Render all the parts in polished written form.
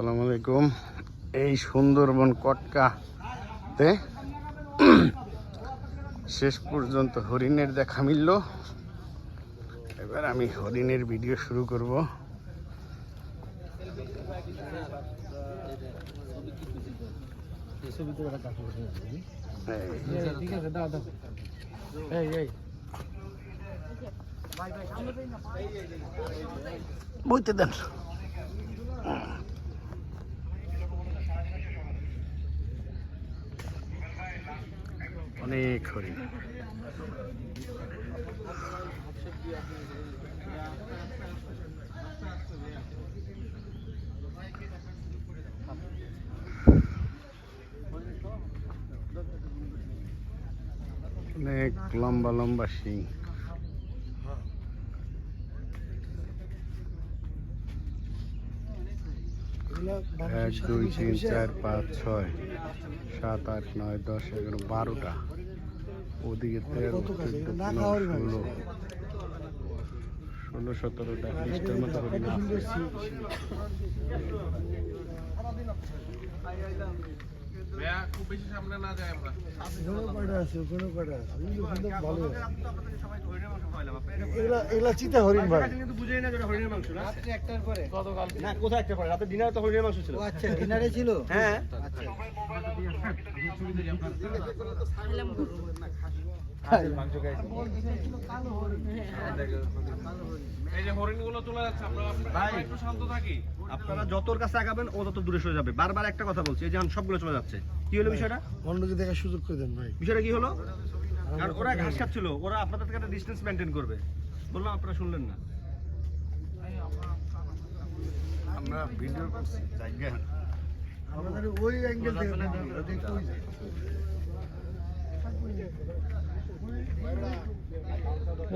আসসালামু আলাইকুম। এই সুন্দরবন কটকাতে শেষ পর্যন্ত হরিণের দেখা মিলল। এবার আমি হরিণের ভিডিও শুরু করব। বইতে দেন। অনেক হরিণ। অনেক লম্বা লম্বা শিং। 1 2 3 4 5 6 7 8 9 10 11 12টা। ওদিকে 13 14 15 16 17টা 20টার মতো হরিণ আছে। খুব বেশি সামনে না যায় আমরা। এগুলা চিতা হরিণ ভাই। কিন্তু বুঝেই না যে হরিণের মাংস না। রাত্রে একটার পরে গতকাল না কোথায় একটা পরে রাতে ডিনারে তো হরিণের মাংস ছিল। ও আচ্ছা ডিনারে ছিল। হ্যাঁ আচ্ছা মাংস খাইছি। এই যে হরিণগুলো চলে যাচ্ছে, আমরা একটু শান্ত থাকি। আপনারা যতর কাছে আগাবেন ও তত দূরে সরে যাবে। বারবার একটা কথা বলছি, এই যে সবগুলো চলে যাচ্ছে। কি হলো বিষয়টা? অন্যকে দেখার সুযোগ করে দেন ভাই। বিষয়টা কি হলো? কারণ ওরা ঘাস খাচ্ছিল, ওরা আপনাদের থেকে একটা ডিসটেন্স মেনটেন করবে। বললাম আপনারা শুনলেন না। আমরা ভিডিও করছি জায়গা। আমাদের ওই অ্যাঙ্গেল থেকে দেখতে ওই যায়।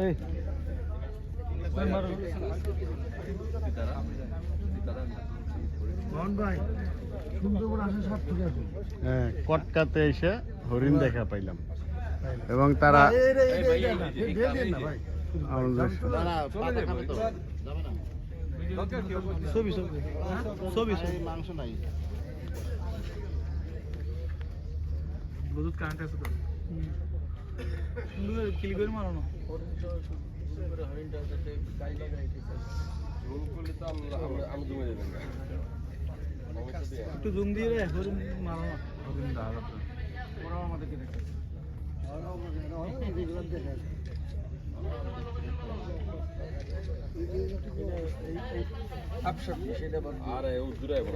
এই মোহন ভাই সুন্দরবন আসে সব ঠিক আছে। হ্যাঁ, কটকাতে এসে হরিণ দেখা পাইলাম এবং তারা আমাদের ছবি ছবি ছবি ছবি মাংস নাই। ব্লুটুথ কানেক্ট আছে তো সুন্দর ক্লিক করে মারো না একটু জুম দিয়ে রে হরিণ মারো না। হরিণ দাঁড়া ওরাও আমাদেরকে দেখে আরে ও দূরে আর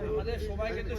আমাদের সবাইকে তো